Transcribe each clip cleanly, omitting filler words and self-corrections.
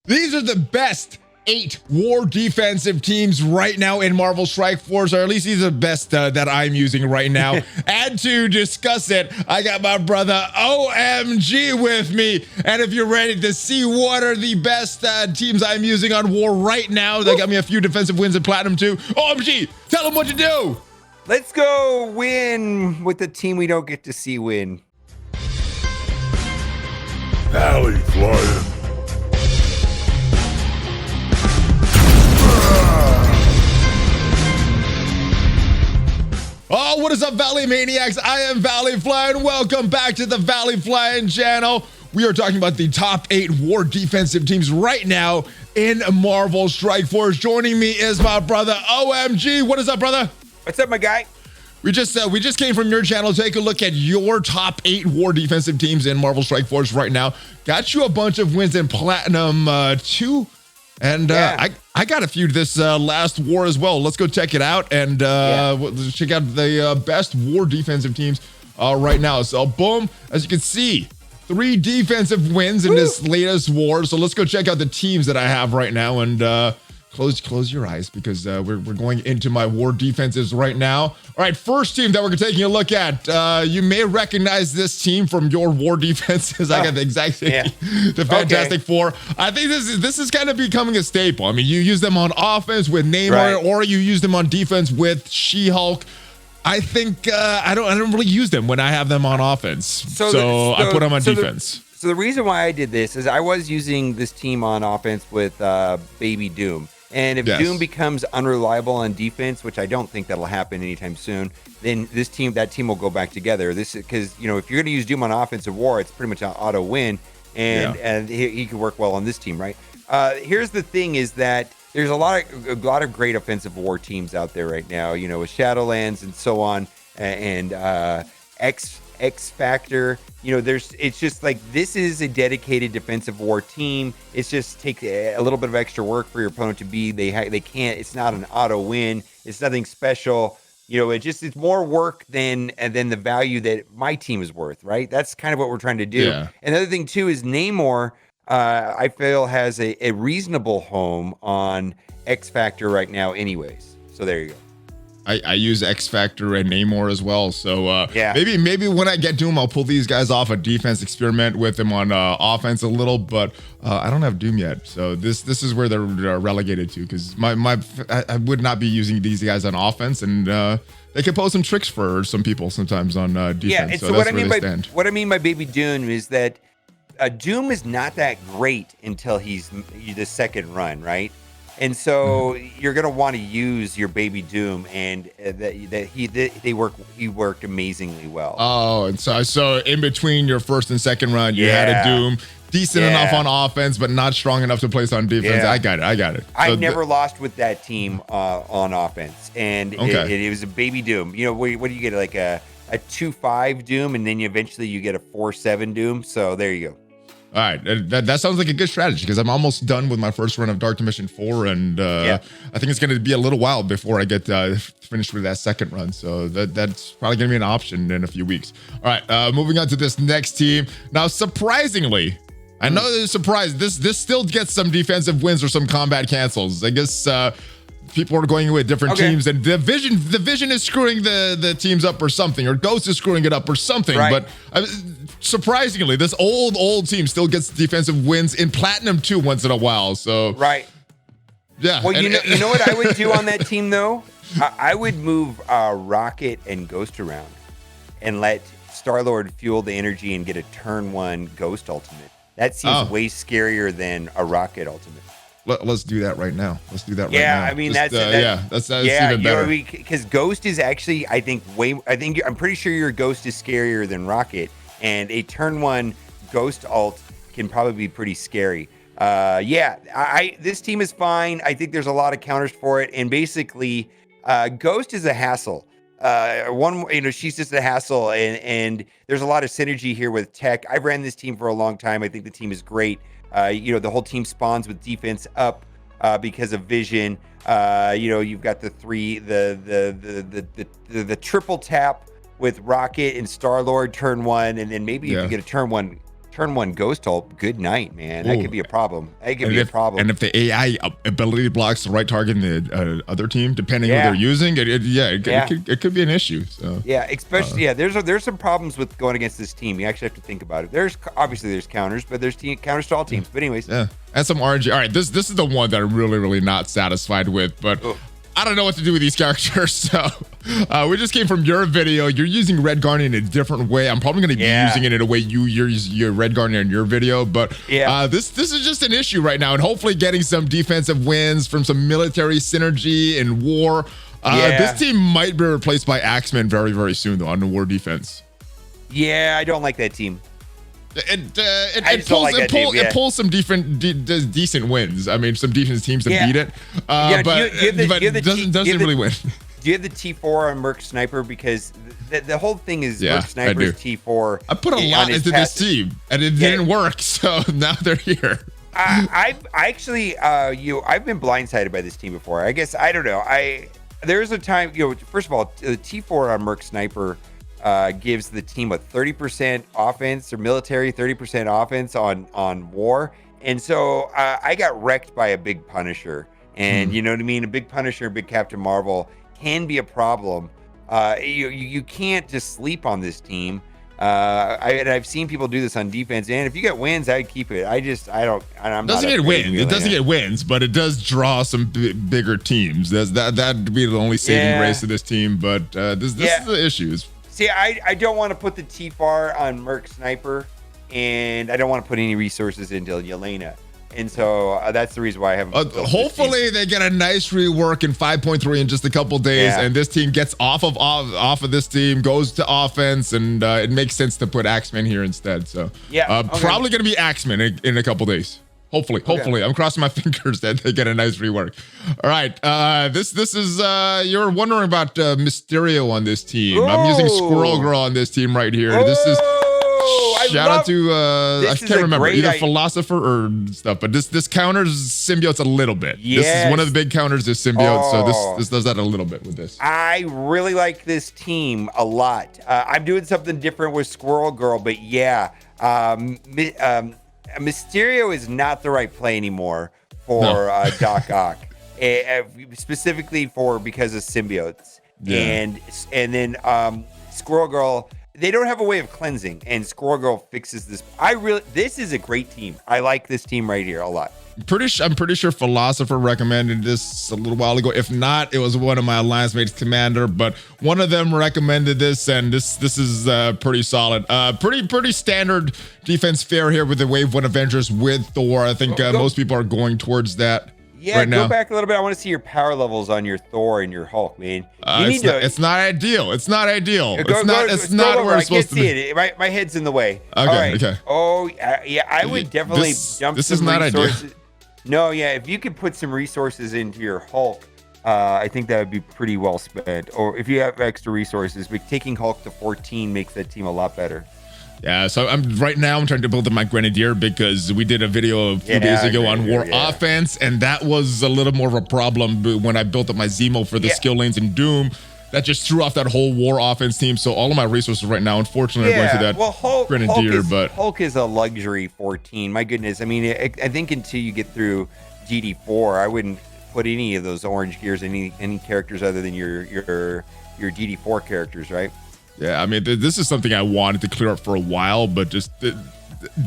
These are the best 8 war defensive teams right now in Marvel Strike Force, or at least these are the best that I'm using right now. And to discuss it, I got my brother OhEmGee with me. And if you're ready to see what are the best teams I'm using on war right now, that got me a few defensive wins in Platinum too. OhEmGee, tell them what to do. Let's go win with the team we don't get to see win. ValleyFlyin. Oh, what is up, Valley Maniacs? I am ValleyFlyin. Welcome back to the ValleyFlyin channel. We are talking about the top 8 war defensive teams right now in Marvel Strike Force. Joining me is my brother OhEmGee. What is up, brother? What's up, my guy? We just came from your channel to take a look at your top 8 war defensive teams in Marvel Strike Force right now. Got you a bunch of wins in Platinum 2. And I got a few this last war as well. Let's go check it out and let's check out the best war defensive teams right now. So boom, as you can see, 3 defensive wins in this latest war. So let's go check out the teams that I have right now and close your eyes because we're going into my war defenses right now. All right, first team that we're taking a look at. You may recognize this team from your war defenses. I got the exact same, the Fantastic Four. I think this is kind of becoming a staple. I mean, you use them on offense with Namor, or you use them on defense with She-Hulk. I think I don't really use them when I have them on offense. So I put them on defense. So the reason why I did this is I was using this team on offense with Baby Doom. And if Doom becomes unreliable on defense, which I don't think that'll happen anytime soon, then that team will go back together. This is because, if you're going to use Doom on offensive war, it's pretty much an auto win, and he could work well on this team, right? Here's the thing: is that there's a lot of great offensive war teams out there right now. With Shadowlands and so on, and X Factor. It's just like this is a dedicated defensive war team. It's just take a little bit of extra work for your opponent to be. They can't. It's not an auto win. It's nothing special. It's more work than the value that my team is worth. Right. That's kind of what we're trying to do. Yeah. Another thing too is Namor. I feel has a reasonable home on X Factor right now. Anyways, so there you go. I use X Factor and Namor as well. So maybe when I get Doom, I'll pull these guys off a defense, experiment with them on offense a little. But I don't have Doom yet, so this is where they're relegated to because I would not be using these guys on offense, and they can pose some tricks for some people sometimes on defense. Yeah, and so what I mean by Baby Doom is that Doom is not that great until he's the second run, right? And so you're gonna want to use your Baby Doom, and he worked amazingly well. Oh, and so in between your first and second run, you had a Doom decent enough on offense, but not strong enough to place on defense. I got it. I never lost with that team on offense, and it was a Baby Doom. What do you get, like a 2-5 Doom, and then eventually you get a 4-7 Doom. So there you go. All right, that sounds like a good strategy because I'm almost done with my first run of Dark Dimension 4, and I think it's going to be a little while before I get finished with that second run. So that's probably going to be an option in a few weeks. All right, moving on to this next team. Now, surprisingly, I know there's a surprise. This still gets some defensive wins or some combat cancels. I guess people are going with different teams, and the vision is screwing the teams up or something, or Ghost is screwing it up or something. Right. But surprisingly, this old team still gets defensive wins in Platinum 2 once in a while. So yeah. Well, you know what I would do on that team though? I would move Rocket and Ghost around, and let Star-Lord fuel the energy and get a turn 1 Ghost ultimate. That seems way scarier than a Rocket ultimate. Let's do that right now. Now. Yeah, I mean that's even better. Because Ghost is actually, I'm pretty sure your Ghost is scarier than Rocket, and a turn 1 Ghost ult can probably be pretty scary. This team is fine. I think there's a lot of counters for it, and basically, Ghost is a hassle. She's just a hassle, and there's a lot of synergy here with Tech. I've ran this team for a long time. I think the team is great. The whole team spawns with defense up because of vision. You've got the triple tap with Rocket and Star-Lord turn 1, and then maybe if you get a turn turn 1 Ghost Hulk, good night, man. That could be a problem. That could be a problem. And if the AI ability blocks the right target in the other team, depending who they're using, it could be an issue. So especially there's some problems with going against this team. You actually have to think about it. There's counters, but there's counters to all teams. But anyways, and some RNG. All right, this is the one that I'm really not satisfied with, but. I don't know what to do with these characters, so we just came from your video. You're using Red Guardian in a different way. I'm probably going to be using it in a way you use your Red Guardian in your video, but this is just an issue right now, and hopefully getting some defensive wins from some military synergy and war. This team might be replaced by Axeman very soon, though, on the war defense. Yeah, I don't like that team. It pulls some decent wins. I mean, some decent teams to beat it, but doesn't really win. Do you have the T4 on Merc Sniper? Because the whole thing is Merc Sniper's T4. I put a lot into this team, and it didn't work, so now they're here. I've been blindsided by this team before. I guess, I don't know. There's a time, first of all, the T4 on Merc Sniper gives the team a 30% offense or military, 30% offense on war. And so I got wrecked by a big Punisher. And you know what I mean? A big Punisher, a big Captain Marvel can be a problem. You can't just sleep on this team. I've seen people do this on defense. And if you get wins, I'd keep it. It doesn't get wins, but it does draw some bigger teams. That'd be the only saving grace of this team. But this is the issues. See, I don't want to put the T-FAR on Merc Sniper, and I don't want to put any resources into Yelena. And so that's the reason why I haven't. Hopefully they get a nice rework in 5.3 in just a couple days, and this team gets off of this team, goes to offense, and it makes sense to put Axeman here instead. So probably going to be Axeman in a couple days. Hopefully, I'm crossing my fingers that they get a nice rework. All right, this is you're wondering about Mysterio on this team. I'm using Squirrel Girl on this team right here. This is shout out to I can't remember either Philosopher or stuff, but this counters symbiotes a little bit. This is one of the big counters is symbiote, so this does that a little bit with this. I really like this team a lot. I'm doing something different with Squirrel Girl, but Mysterio is not the right play anymore for Doc Ock, specifically because of symbiotes. And then Squirrel Girl, they don't have a way of cleansing, and Squirrel Girl fixes this. This is a great team. I like this team right here a lot. I'm pretty sure Philosopher recommended this a little while ago. If not, it was one of my alliance mates, Commander, but one of them recommended this, and this is pretty solid. Pretty standard defense fare here with the Wave 1 Avengers with Thor. I think most people are going towards that. Yeah, right go now. Back a little bit. I want to see your power levels on your Thor and your Hulk, man. It's not ideal. It's not ideal. It's not where it's supposed to be. It. My head's in the way. Okay. Okay. Oh, yeah. I would definitely dump this some is not resources. Ideal. No, yeah. If you could put some resources into your Hulk, I think that would be pretty well spent. Or if you have extra resources, but taking Hulk to 14 makes that team a lot better. Yeah, so I'm trying to build up my Grenadier because we did a video a few days ago on War Offense, and that was a little more of a problem when I built up my Zemo for the skill lanes in Doom. That just threw off that whole War Offense team. So all of my resources right now, unfortunately, are going to that Grenadier. Hulk is a luxury 14. My goodness, I mean, I think until you get through GD4, I wouldn't put any of those orange gears any characters other than your GD4 characters, right? Yeah, I mean, this is something I wanted to clear up for a while, but just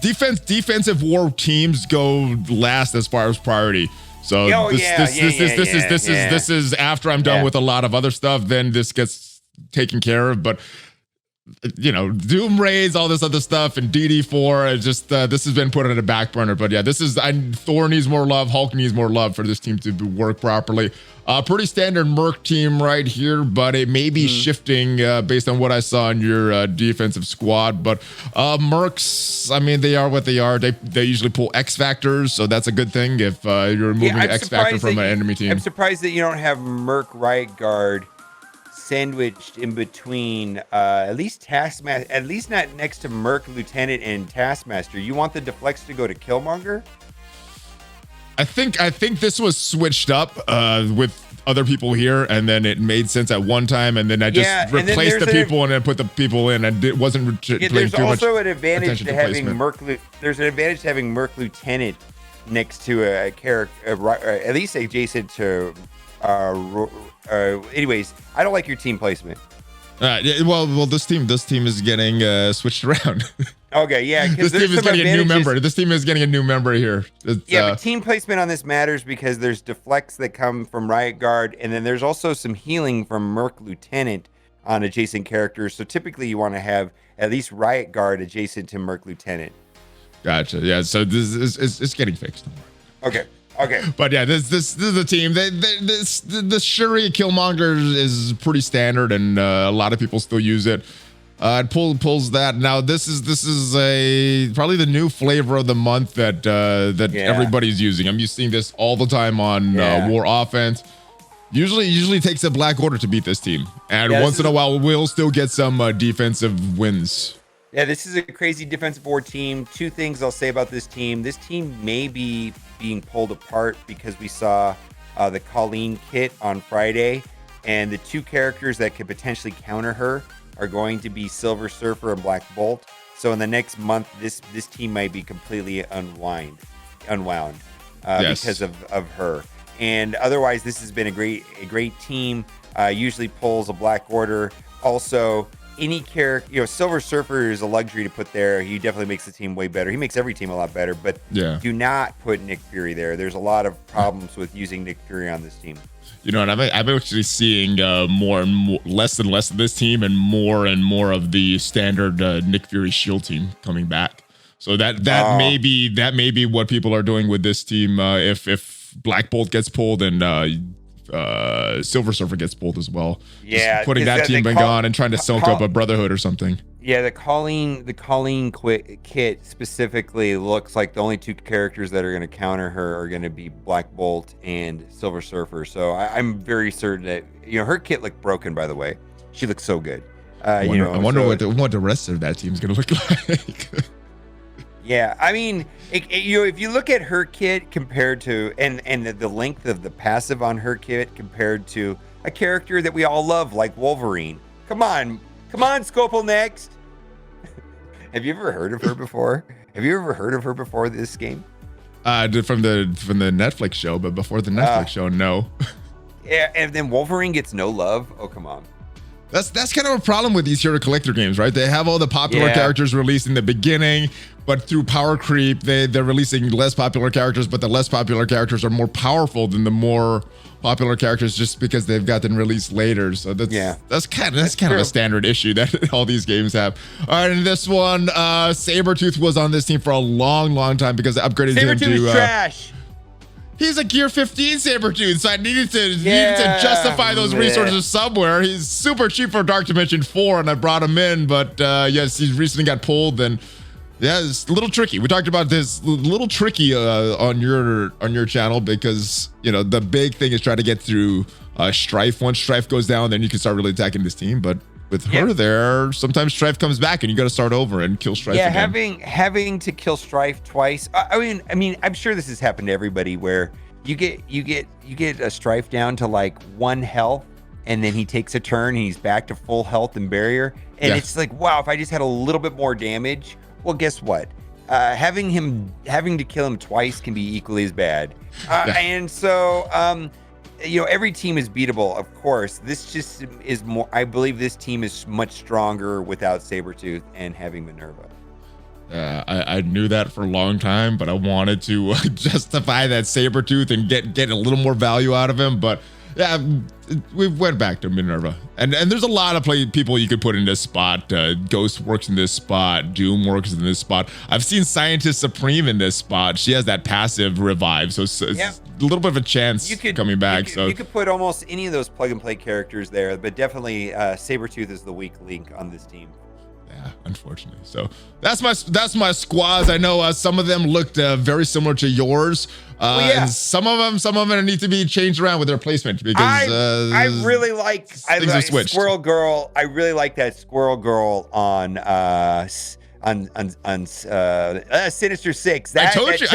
defensive war teams go last as far as priority. So this is after I'm done with a lot of other stuff. Then this gets taken care of, but Doom raids, all this other stuff, and DD4. Just this has been put on the back burner. But yeah, Thor needs more love. Hulk needs more love for this team to work properly. Pretty standard Merc team right here, but it may be shifting based on what I saw in your defensive squad. But Mercs, I mean, they are what they are. They usually pull X factors, so that's a good thing if you're removing X factor from an enemy team. I'm surprised that you don't have Merc Riot Guard sandwiched in between at least Taskmaster, at least not next to Merc Lieutenant and Taskmaster. You want the deflects to go to Killmonger? I think this was switched up with other people here, and then it made sense at one time, and then I just replaced the people and then put the people in, and it wasn't there's also an advantage to having Merc. There's an advantage to having Merc Lieutenant next to a character, at least adjacent to. Anyways, I don't like your team placement. Well, this team is getting switched around. Okay, yeah, this team is getting a new member. This team is getting a new member here. But team placement on this matters because there's deflects that come from Riot Guard, and then there's also some healing from Merc Lieutenant on adjacent characters. So typically, you want to have at least Riot Guard adjacent to Merc Lieutenant. Gotcha. Yeah. So this is it's getting fixed. Okay. But yeah, this is the team. The Shuri Killmonger is pretty standard, and a lot of people still use it. It pulls that. Now this is probably the new flavor of the month that everybody's using. I'm seeing this all the time on War Offense. Usually takes a Black Order to beat this team, and once in a while we'll still get some defensive wins. Yeah, this is a crazy defensive war team. Two things I'll say about this team. This team may be being pulled apart because we saw the Colleen kit on Friday, and the two characters that could potentially counter her are going to be Silver Surfer and Black Bolt. So in the next month, this team might be completely unwound because of her. And otherwise, this has been a great team. Usually pulls a Black Order. Also, any character, Silver Surfer is a luxury to put there. He definitely makes the team way better. He makes every team a lot better, but do not put Nick Fury there. There's a lot of problems with using Nick Fury on this team. And I'm actually seeing more and more, less and less of this team, and more of the standard Nick Fury Shield team coming back. So that may be what people are doing with this team. If Black Bolt gets pulled and Silver Surfer gets pulled as well. Yeah, just putting that team back on and trying to soak up a Brotherhood or something. Yeah, the Colleen kit specifically looks like the only two characters that are going to counter her are going to be Black Bolt and Silver Surfer. So I'm very certain that her kit looked broken. By the way, she looks so good. I wonder what the rest of that team's going to look like. Yeah, I mean, if you look at her kit compared to and the length of the passive on her kit compared to a character that we all love like Wolverine. Come on, Scopel next. Have you ever heard of her before? This game? From the Netflix show, but before the Netflix show, no. Yeah, and then Wolverine gets no love. Oh, come on. That's kind of a problem with these hero collector games, right? They have all the popular characters released in the beginning, but through power creep, they're releasing less popular characters, but the less popular characters are more powerful than the more popular characters just because they've gotten released later. So that's kind of a standard issue that all these games have. All right, and this one, Sabertooth was on this team for a long time because they upgraded him to Sabertooth trash. He's a Gear 15 Sabertooth, so I needed to justify those resources somewhere. He's super cheap for Dark Dimension 4, and I brought him in, but yes, he recently got pulled, and it's a little tricky. We talked about this, a little tricky on your channel because, the big thing is trying to get through Strife. Once Strife goes down, then you can start really attacking this team, but with her there, sometimes Strife comes back and you got to start over and kill Strife again. Having to kill Strife twice. I mean, I'm sure this has happened to everybody where you get a Strife down to like 1 health, and then he takes a turn and he's back to full health and barrier, and it's like, wow, if I just had a little bit more damage. Well, guess what? Having to kill him twice can be equally as bad, and so. Every team is beatable, of course. This just is more. I believe this team is much stronger without Sabertooth and having Minerva. I knew that for a long time, but I wanted to justify that Sabertooth and get a little more value out of him. But yeah, we went back to Minerva, and there's a lot of people you could put in this spot. Ghost works in this spot. Doom works in this spot. I've seen Scientist Supreme in this spot. She has that passive revive, so it's a little bit of a chance coming back. You could put almost any of those plug and play characters there, but definitely Sabertooth is the weak link on this team. Yeah, unfortunately. So that's my squads. I know some of them looked very similar to yours. And some of them need to be changed around with their placement because I really like Squirrel Girl. I really like that Squirrel Girl on Sinister Six. I told you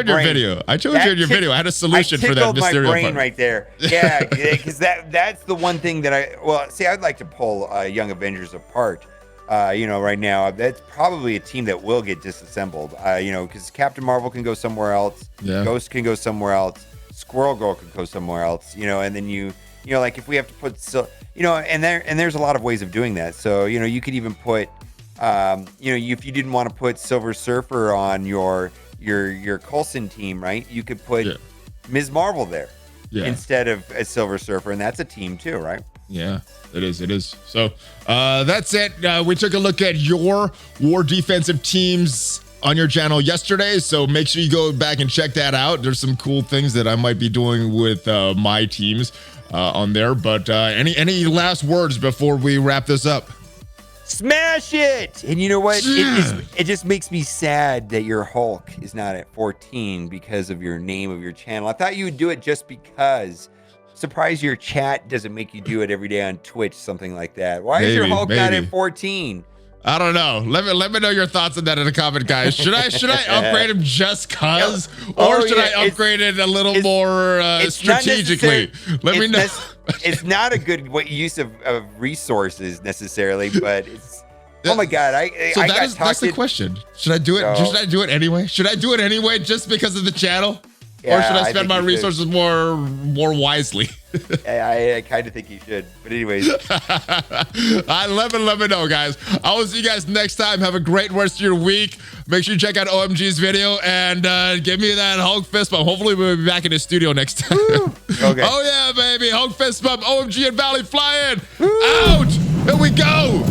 in your video. I had a solution for that my Mysterio brain part. right there. Yeah, because that's the one thing that I'd like to pull Young Avengers apart. Right now, that's probably a team that will get disassembled. Because Captain Marvel can go somewhere else. Yeah. Ghost can go somewhere else. Squirrel Girl can go somewhere else. And then like if we have to put and there's a lot of ways of doing that. So you could even put if you didn't want to put Silver Surfer on your Coulson team, right? You could put Ms. Marvel there instead of a Silver Surfer, and that's a team too, right? Yeah, it is. So that's it. We took a look at your war defensive teams on your channel yesterday, so make sure you go back and check that out. There's some cool things that I might be doing with my teams on there. But any last words before we wrap this up? Smash it! And you know what? It just makes me sad that your Hulk is not at 14 because of your name of your channel. I thought you would do it just because. Surprised your chat doesn't make you do it every day on Twitch, something like that. Why is your Hulk not at 14? I don't know. Let me know your thoughts on that in the comment, guys. Should I upgrade him just cause, or should I upgrade it a little more strategically? Let me know. It's not a good use of resources necessarily, but it's. Oh my God! That's the question. Should I do it? Should I do it anyway? Should I do it anyway just because of the channel? Yeah, or should I spend my resources more wisely? I kind of think you should. But anyways. Let me know, guys. I will see you guys next time. Have a great rest of your week. Make sure you check out OhEmGee's video and give me that Hulk fist bump. Hopefully we'll be back in the studio next time. Okay. Oh yeah, baby. Hulk fist bump. OhEmGee and ValleyFlyin. Out. Here we go.